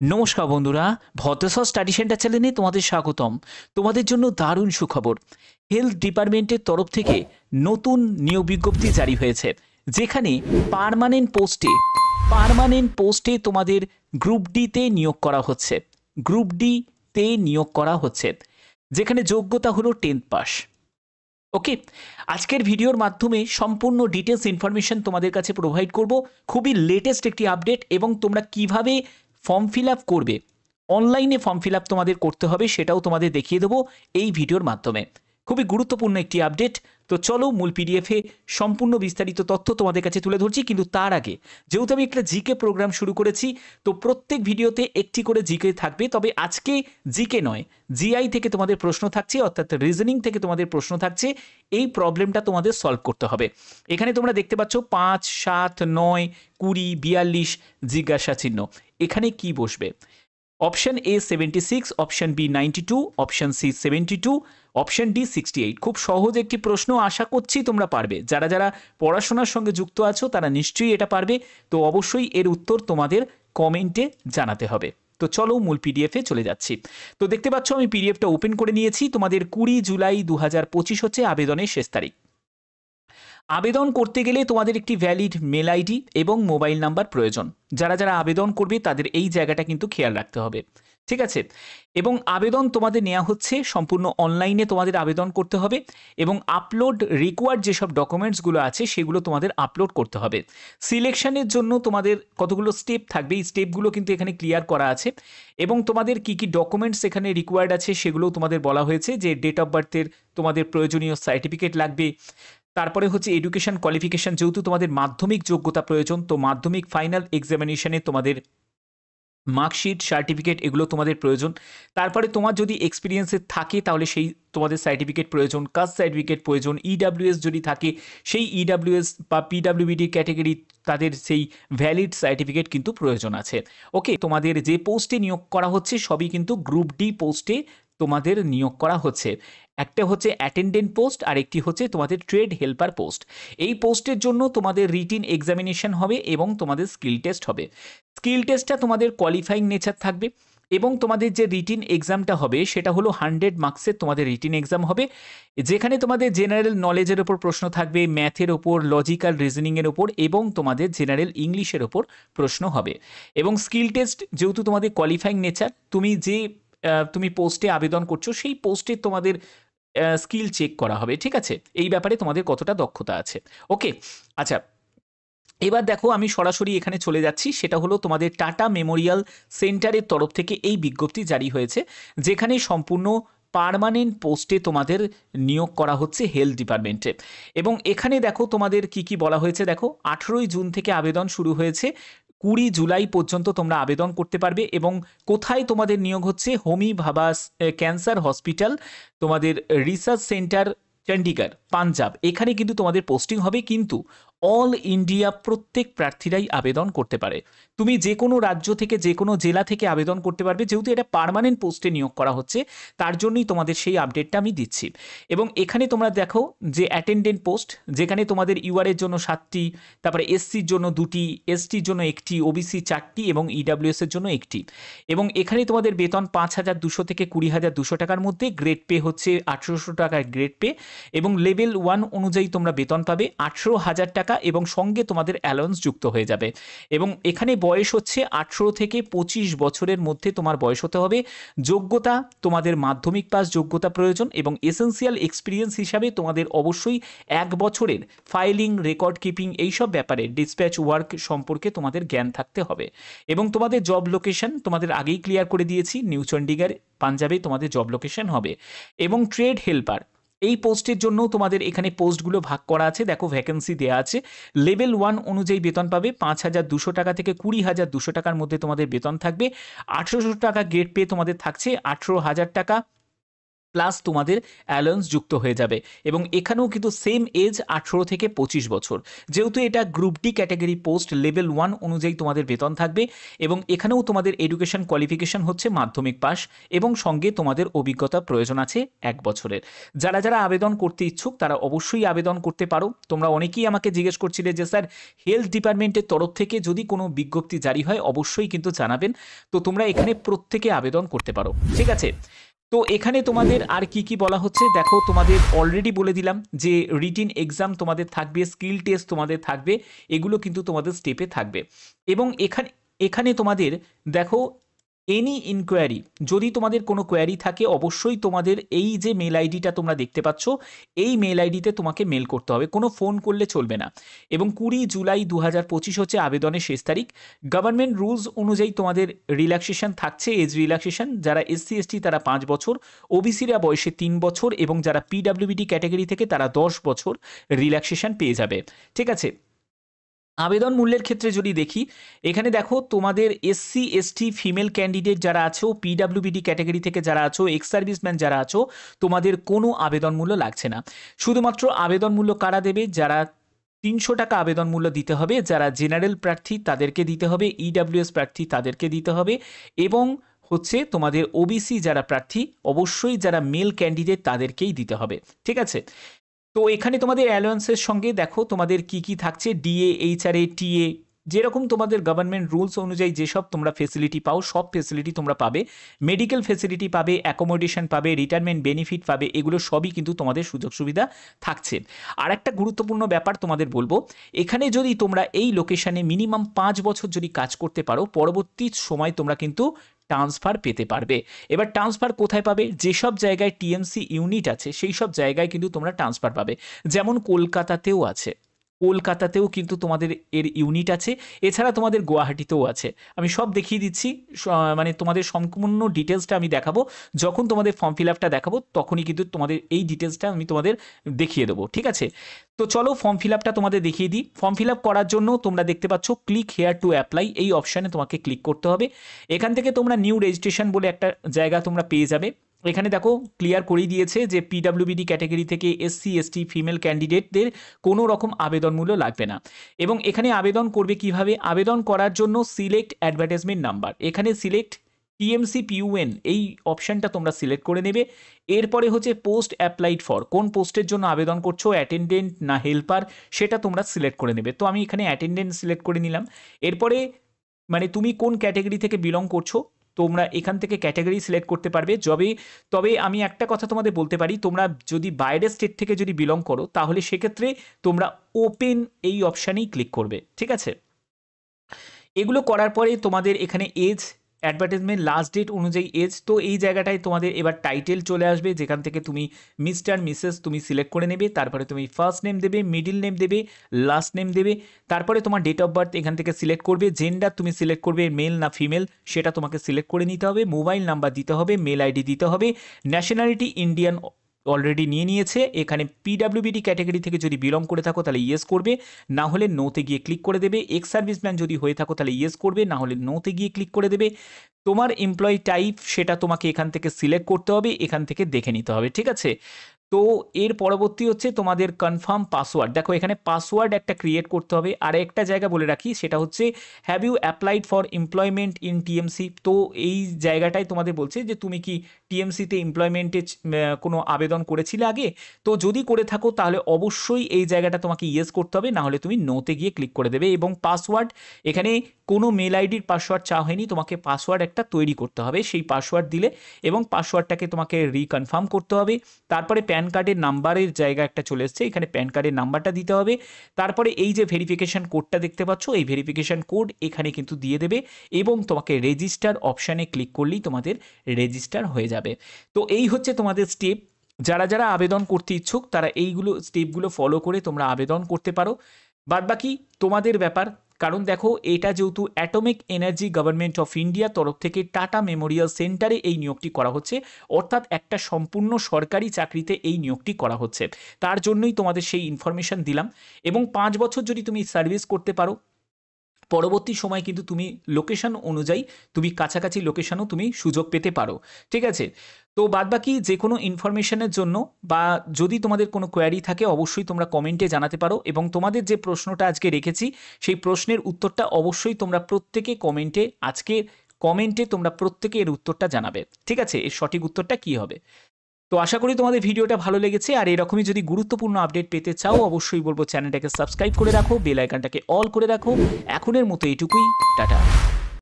নমস্কার বন্ধুরা, ভদ্রসর study centre চ্যানেলে তোমাদের স্বাগতম। তোমাদের জন্য দারুণ সুখবর। হেলথ ডিপার্টমেন্টের তরফ থেকে নতুন নিয়োগ বিজ্ঞপ্তি জারি হয়েছে, যেখানে পার্মানেন্ট পোস্টে তোমাদের গ্রুপ ডিতে নিয়োগ করা হচ্ছে। গ্রুপ ডিতে নিয়োগ করা হচ্ছে, যেখানে যোগ্যতা হলো 10th পাস। ওকে, আজকের ভিডিওর মাধ্যমে সম্পূর্ণ ডিটেলস ইনফরমেশন তোমাদের কাছে প্রোভাইড করব। খুবই লেটেস্ট একটি আপডেট, এবং তোমরা কিভাবে ফর্ম ফিল আপ করবে, অনলাইনে ফর্ম ফিল আপ তোমাদের করতে হবে, সেটাও তোমাদের দেখিয়ে দেবো এই ভিডিওর মাধ্যমে। খুবই গুরুত্বপূর্ণ একটি আপডেট। তো চলো মূল পিডিএফে সম্পূর্ণ বিস্তারিত তথ্য তোমাদের কাছে তুলে ধরছি, কিন্তু তার আগে যেহেতু আমি একটা জিকে প্রোগ্রাম শুরু করেছি, তো প্রত্যেক ভিডিওতে একটি করে জিকে থাকবে। তবে আজকে জিকে নয়, জিআই থেকে তোমাদের প্রশ্ন থাকছে, অর্থাৎ রিজনিং থেকে তোমাদের প্রশ্ন থাকছে। এই প্রবলেমটা তোমাদের সলভ করতে হবে। এখানে তোমরা দেখতে পাচ্ছ 5, 7, 9, 20, 42 জিজ্ঞাসা চিহ্ন। এখানে কি বসবে? Option A 76, option B 92, option C 72, option D 68। খুব সহজ একটি প্রশ্ন, আশা করছি তোমরা পারবে। যারা যারা পড়াশোনার সঙ্গে যুক্ত আছো তারা নিশ্চয়ই এটা পারবে। তো অবশ্যই এর উত্তর তোমাদের কমেন্টে জানাতে হবে। তো চলো মূল পিডিএফে চলে যাচ্ছি। তো দেখতে পাচ্ছ আমি পিডিএফটা ওপেন করে নিয়েছি। তোমাদের 20 জুলাই 2025 হচ্ছে আবেদনের শেষ তারিখ। আবেদন করতে গেলে তোমাদের একটি ভ্যালিড মেল আইডি এবং মোবাইল নাম্বার প্রয়োজন। যারা যারা আবেদন করবে তাদের এই জায়গাটা কিন্তু খেয়াল রাখতে হবে, ঠিক আছে? এবং আবেদন তোমাদের নেওয়া হচ্ছে সম্পূর্ণ অনলাইনে, তোমাদের আবেদন করতে হবে, এবং আপলোড রিকোয়ার্ড যেসব ডকুমেন্টসগুলো আছে সেগুলো তোমাদের আপলোড করতে হবে। সিলেকশনের জন্য তোমাদের কতগুলো স্টেপ থাকবে, এই স্টেপগুলো কিন্তু এখানে ক্লিয়ার করা আছে। এবং তোমাদের কি কি ডকুমেন্টস এখানে রিকোয়ার্ড আছে সেগুলোও তোমাদের বলা হয়েছে, যে ডেট অফ বার্থের তোমাদের প্রয়োজনীয় সার্টিফিকেট লাগবে। তারপরে হচ্ছে এডুকেশন কোয়ালিফিকেশন, যেহেতু তোমাদের মাধ্যমিক যোগ্যতা প্রয়োজন, তো মাধ্যমিক ফাইনাল এক্সামিনেশনে তোমাদের মার্কশিট, সার্টিফিকেট এগুলো তোমাদের প্রয়োজন। তারপরে তোমার যদি এক্সপিরিয়েন্সে থাকে তাহলে সেই তোমাদের সার্টিফিকেট প্রয়োজন, কাস্ট সার্টিফিকেট প্রয়োজন। ইডাব্লিউএস যদি থাকে সেই ইডাব্লিউএস বা পিডাব্লিউবিডি ক্যাটেগরি, তাদের সেই ভ্যালিড সার্টিফিকেট কিন্তু প্রয়োজন আছে। ওকে, তোমাদের যে পোস্টে নিয়োগ করা হচ্ছে সবই কিন্তু গ্রুপ ডি পোস্টে তোমাদের নিয়োগ করা হচ্ছে। একটা হচ্ছে অ্যাটেন্ডেন্ট পোস্ট, আর একটি হচ্ছে তোমাদের ট্রেড হেল্পার পোস্ট। এই পোস্টের জন্য তোমাদের রিটিন এক্সামিনেশন হবে এবং তোমাদের স্কিল টেস্ট হবে। স্কিল টেস্টটা তোমাদের কোয়ালিফাইং নেচার থাকবে, এবং তোমাদের যে রিটিন এক্সামটা হবে সেটা হলো 100 মার্কসের তোমাদের রিটিন এক্সাম হবে, যেখানে তোমাদের জেনারেল নলেজের ওপর প্রশ্ন থাকবে, ম্যাথের ওপর, লজিক্যাল রিজনিংয়ের ওপর, এবং তোমাদের জেনারেল ইংলিশের ওপর প্রশ্ন হবে। এবং স্কিল টেস্ট যেহেতু তোমাদের কোয়ালিফাইং নেচার, তুমি পোস্টে আবেদন করছো সেই পোস্টে তোমাদের স্কিল চেক করা হবে, ঠিক আছে? এই ব্যাপারে তোমাদের কতটা দক্ষতা আছে। ওকে, আচ্ছা, এবার দেখো আমি সরাসরি এখানে চলে যাচ্ছি। সেটা হলো তোমাদের টাটা মেমোরিয়াল সেন্টারের তরফ থেকে এই বিজ্ঞপ্তি জারি হয়েছে, যেখানে সম্পূর্ণ পার্মানেন্ট পোস্টে তোমাদের নিয়োগ করা হচ্ছে হেলথ ডিপার্টমেন্টে। এবং এখানে দেখো তোমাদের কি কি বলা হয়েছে। দেখো 18ই জুন থেকে আবেদন শুরু হয়েছে, 20 জুলাই পর্যন্ত তোমরা আবেদন করতে পারবে। এবং কোথায় তোমাদের নিয়োগ হচ্ছে? হোমি ভাবা ক্যান্সার হসপিটাল, তোমাদের রিসার্চ সেন্টার, চণ্ডীগড়, পাঞ্জাব, এখানে কিন্তু তোমাদের পোস্টিং হবে। কিন্তু অল ইন্ডিয়া প্রত্যেক প্রার্থীরাই আবেদন করতে পারে। তুমি যে কোনো রাজ্য থেকে, যে কোনো জেলা থেকে আবেদন করতে পারবে। যেহেতু এটা পার্মানেন্ট পোস্টে নিয়োগ করা হচ্ছে, তার জন্যই তোমাদের সেই আপডেটটা আমি দিচ্ছি। এবং এখানে তোমরা দেখো যে অ্যাটেন্ডেন্ট পোস্ট, যেখানে তোমাদের ইউআরের জন্য 7টি, তারপরে এসসির জন্য 2টি, এসটির জন্য 1টি, ওবিসি 4টি, এবং ইডাব্লিউএস এর জন্য 1টি। এবং এখানে তোমাদের বেতন 5,200 থেকে 20,200 টাকার মধ্যে। গ্রেড পে হচ্ছে 1800 টাকার গ্রেড পে, এবং লেভেল 1 অনুযায়ী তোমরা বেতন পাবে 18,000 টাকা, এবং সঙ্গে তোমাদের অ্যালাউন্স যুক্ত হয়ে যাবে। এবং এখানে বয়স হচ্ছে 18 থেকে 25 বছরের মধ্যে তোমার বয়স হতে হবে। যোগ্যতা তোমাদের মাধ্যমিক পাস যোগ্যতা প্রয়োজন, এবং এসেন্সিয়াল এক্সপিরিয়েন্স হিসাবে তোমাদের অবশ্যই 1 বছরের ফাইলিং, রেকর্ড কিপিং, এইসব ব্যাপারে ডিসপ্যাচ ওয়ার্ক সম্পর্কে তোমাদের জ্ঞান থাকতে হবে। এবং তোমাদের জব লোকেশন তোমাদের আগেই ক্লিয়ার করে দিয়েছি, নিউ চণ্ডীগড়, পাঞ্জাবে তোমাদের জব লোকেশন হবে। এবং ট্রেড হেল্পার, এই পোস্টের জন্য তোমাদের এখানে পোস্টগুলো ভাগ করা আছে। দেখো ভ্যাকেন্সি দেওয়া আছে। লেভেল 1 অনুযায়ী বেতন পাবে 5,200 টাকা থেকে 20,200 টাকার মধ্যে তোমাদের বেতন থাকবে। 1800 টাকা গ্রেড পে তোমাদের থাকছে, 18,000 টাকা প্লাস তোমাদের অ্যালায়েন্স যুক্ত হয়ে যাবে এবং এখানেও কিন্তু সেম এজ 18 থেকে 25 বছর। যেহেতু এটা group D category post level 1 অনুযায়ী তোমাদের বেতন থাকবে এবং এখানেও তোমাদের এডুকেশন কোয়ালিফিকেশন হচ্ছে মাধ্যমিক পাস এবং সঙ্গে তোমাদের অভিজ্ঞতা প্রয়োজন আছে 1 বছরের। যারা যারা আবেদন করতে ইচ্ছুক তারা অবশ্যই আবেদন করতে পারো। তোমরা অনেকেই আমাকে জিজ্ঞেস করছিলে যে স্যার হেলথ ডিপার্টমেন্টের তরফ থেকে যদি কোনো বিজ্ঞপ্তি জারি হয় অবশ্যই কিন্তু জানাবেন। তো তোমরা এখানে প্রত্যেকে আবেদন করতে পারো, ঠিক আছে। তো এখানে তোমাদের আর কি কি বলা হচ্ছে দেখো, তোমাদের অলরেডি বলে দিলাম যে রিটিন এক্সাম তোমাদের থাকবে, স্কিল টেস্ট তোমাদের থাকবে, এগুলো কিন্তু তোমাদের স্টেপে থাকবে। এবং এখানে এখানে তোমাদের দেখো এনি ইনকোয়ারি, যদি তোমাদের কোনো কোয়ারি থাকে অবশ্যই তোমাদের এই যে মেল আইডিটা তোমরা দেখতে পাচ্ছ এই মেল আইডিতে তোমাকে মেল করতে হবে, কোনো ফোন করলে চলবে না। এবং 20 জুলাই 2025 হচ্ছে আবেদনের শেষ তারিখ। গভর্নমেন্ট রুলস অনুযায়ী তোমাদের রিল্যাক্সেশন থাকছে, এজ রিল্যাক্সেশন। যারা এসসি এসটি তারা 5 বছর, ওবিসিরা বয়সে 3 বছর এবং যারা পিডাব্লিউবিডি ক্যাটাগরি থেকে তারা 10 বছর রিল্যাক্সেশন পেয়ে যাবে, ঠিক আছে। আবেদন মূল্যের ক্ষেত্রে যদি দেখি, এখানে দেখো তোমাদের এসসি এসটি ফিমেল ক্যান্ডিডেট যারা আছো, পিডাব্লিউবিডি ক্যাটাগরি থেকে যারা আছো, এক্স সার্ভিসম্যান যারা আছো, তোমাদের কোনো আবেদন মূল্য লাগছে না। শুধুমাত্র আবেদন মূল্য কারা দেবে? যারা 300 টাকা আবেদন মূল্য দিতে হবে, যারা জেনারেল প্রার্থী তাদেরকে দিতে হবে, ইডাব্লিউএস প্রার্থী তাদেরকে দিতে হবে এবং হচ্ছে তোমাদের ওবিসি যারা প্রার্থী অবশ্যই যারা মেল ক্যান্ডিডেট তাদেরকেই দিতে হবে, ঠিক আছে। তো এখানে তোমাদের অ্যালায়েন্সের সঙ্গে দেখো তোমাদের কি কি থাকছে, ডিএ, এইচআরএ, টিএ, যেরকম তোমাদের গভর্নমেন্ট রুলস অনুযায়ী যেসব তোমরা ফেসিলিটি পাও সব ফেসিলিটি তোমরা পাবে। মেডিকেল ফেসিলিটি পাবে, অ্যাকোমোডেশন পাবে, রিটায়ারমেন্ট বেনিফিট পাবে, এগুলো সবই কিন্তু তোমাদের সুযোগ সুবিধা থাকছে। আর একটা গুরুত্বপূর্ণ ব্যাপার তোমাদের বলবো, এখানে যদি তোমরা এই লোকেশনে মিনিমাম 5 বছর যদি কাজ করতে পারো পরবর্তী সময় তোমরা কিন্তু ট্রান্সফার পেতে পারবে। এবার ট্রান্সফার কোথায় পাবে? যেসব জায়গায় টিএমসি ইউনিট আছে সেই সব জায়গায় কিন্তু তোমরা ট্রান্সফার পাবে। যেমন কলকাতাতেও আছে, কলকাতাতেও কিন্তু তোমাদের এর ইউনিট আছে, এছাড়া তোমাদের গুয়াহাটিতেও আছে। আমি সব দেখিয়ে দিচ্ছি, মানে তোমাদের সম্পূর্ণ ডিটেলসটা আমি দেখাবো যখন তোমাদের ফর্ম ফিল আপটা দেখাবো, তখনই কিন্তু তোমাদের এই ডিটেলসটা আমি তোমাদের দেখিয়ে দেবো, ঠিক আছে। তো চলো ফর্ম ফিল আপটা তোমাদের দেখিয়ে দিই। ফর্ম ফিল আপ করার জন্য তোমরা দেখতে পাচ্ছ ক্লিক হেয়ার টু অ্যাপ্লাই, এই অপশানে তোমাকে ক্লিক করতে হবে। এখান থেকে তোমরা নিউ রেজিস্ট্রেশন বলে একটা জায়গা তোমরা পেয়ে যাবে। এখানে দেখো ক্লিয়ার করেই দিয়েছে যে পিডাব্লিউবিডি ক্যাটাগরি থেকে এসসি এসটি ফিমেল ক্যান্ডিডেটদের কোনো রকম আবেদন মূল্য লাগবে না। এবং এখানে আবেদন করবে কিভাবে? আবেদন করার জন্য সিলেক্ট অ্যাডভার্টাইজমেন্ট নাম্বার, এখানে সিলেক্ট টিএমসি পিউএন এই অপশানটা তোমরা সিলেক্ট করে নেবে। এরপরে হচ্ছে পোস্ট অ্যাপ্লাইড ফর, কোন পোস্টের জন্য আবেদন করছো, অ্যাটেন্ডেন্ট না হেল্পার, সেটা তোমরা সিলেক্ট করে নেবে। তো আমি এখানে অ্যাটেন্ডেন্ট সিলেক্ট করে নিলাম। এরপরে মানে তুমি কোন ক্যাটাগরি থেকে বিলং করছো তোমরা এখান থেকে ক্যাটাগরি সিলেক্ট করতে পারবে। তবে আমি একটা কথা তোমাদের বলতে পারি, তোমরা যদি বাইরের স্টেট থেকে যদি বিলং করো তাহলে সেক্ষেত্রে তোমরা ওপেন এই অপশানেই ক্লিক করবে, ঠিক আছে। এগুলো করার পরে তোমাদের এখানে এজ, অ্যাডভার্টাইজমেন্ট লাস্ট ডেট অনুযায়ী এজ, তো এই জায়গাটায় তোমাদের এবার টাইটেল চলে আসবে, যেখান থেকে তুমি মিস্টার মিসেস তুমি সিলেক্ট করে নেবে। তারপরে তুমি ফার্স্ট নেম দেবে, মিডিল নেম দেবে, লাস্ট নেম দেবে। তারপরে তোমার ডেট অফ বার্থ এখান থেকে সিলেক্ট করবে। জেন্ডার তুমি সিলেক্ট করবে মেল না ফিমেল সেটা তোমাকে সিলেক্ট করে নিতে হবে। মোবাইল নাম্বার দিতে হবে, মেল আইডি দিতে হবে। ন্যাশনালিটি ইন্ডিয়ান অলরেডি নিয়েছে। এখানে পিডাব্লিউবিডি ক্যাটাগরি থেকে যদি বিলং করে থাকো তাহলে ইয়েস করবে, না হলে নোতে গিয়ে ক্লিক করে দেবে। এক্স সার্ভিসম্যান যদি হয়ে থাকো তাহলে ইয়েস করবে, না হলে নোতে গিয়ে ক্লিক করে দেবে। তোমার এমপ্লয়ি টাইপ সেটা তোমাকে এখান থেকে সিলেক্ট করতে হবে, এখান থেকে দেখে নিতে হবে, ঠিক আছে। তো এর পরবর্তী হচ্ছে তোমাদের কনফার্ম পাসওয়ার্ড। দেখো এখানে পাসওয়ার্ড একটা ক্রিয়েট করতে হবে। আর একটা জায়গা বলে রাখি, সেটা হচ্ছে have you applied for employment in TMC. তো এই জায়গাটায় তোমাদের বলছে যে তুমি কি টিএমসিতে এমপ্লয়মেন্টে কোনো আবেদন করেছিলে আগে। তো যদি করে থাকো তাহলে অবশ্যই এই জায়গাটা তোমাকে ইয়েস করতে হবে, না হলে তুমি নোতে গিয়ে ক্লিক করে দেবে। এবং পাসওয়ার্ড, এখানে কোনো মেল আইডির পাসওয়ার্ড চাওয়া হয়নি, তোমাকে পাসওয়ার্ড একটা তৈরি করতে হবে। সেই পাসওয়ার্ড দিলে এবং পাসওয়ার্ডটাকে তোমাকে রিকনফার্ম করতে হবে। তারপরে প্যান কার্ডের নাম্বারের জায়গা একটা চলে এসছে, এখানে প্যান কার্ডের নাম্বারটা দিতে হবে। তারপরে এই যে ভেরিফিকেশন কোডটা দেখতে পাচ্ছ, এই ভেরিফিকেশন কোড এখানে কিন্তু দিয়ে দেবে এবং তোমাকে রেজিস্টার অপশানে ক্লিক করলেই তোমাদের রেজিস্টার হয়ে যাবে। তো এই হচ্ছে তোমাদের স্টেপ। যারা যারা আবেদন করতে ইচ্ছুক তারা এইগুলো স্টেপগুলো ফলো করে তোমরা আবেদন করতে পারো। বাদবাকি তোমাদের ব্যাপার, কারণ দেখো এটা যেহেতু atomic energy government of India তরফ থেকে টাটা মেমোরিয়াল সেন্টারে এই নিয়োগটি করা হচ্ছে, অর্থাৎ একটা সম্পূর্ণ সরকারি চাকরিতে এই নিয়োগটি করা হচ্ছে। তার জন্যই তোমাদের সেই ইনফরমেশন দিলাম। এবং 5 বছর যদি তুমি সার্ভিস করতে পারো পরবর্তী সময় কিন্তু তুমি লোকেশন অনুযায়ী তুমি কাছাকাছি লোকেশনও তুমি সুযোগ পেতে পারো, ঠিক আছে। তো বাদবাকি যে কোনো ইনফরমেশনের জন্য বা যদি তোমাদের কোনো কোয়ারি থাকে অবশ্যই তোমরা কমেন্টে জানাতে পারো, এবং তোমাদের যে প্রশ্নটা আজকে রেখেছি সেই প্রশ্নের উত্তরটা অবশ্যই তোমরা প্রত্যেকে কমেন্টে তোমরা প্রত্যেকে এর উত্তরটা জানাবে। ঠিক আছে, এর সঠিক উত্তরটা কি হবে। তো আশা করি তোমাদের ভিডিওটা ভালো লেগেছে, আর এরকমই যদি গুরুত্বপূর্ণ আপডেট পেতে চাও অবশ্যই বলবো চ্যানেলটাকে সাবস্ক্রাইব করে রাখো, বেল আইকনটাকে অল করে রাখো। এখনের মতো এইটুকুই, টাটা।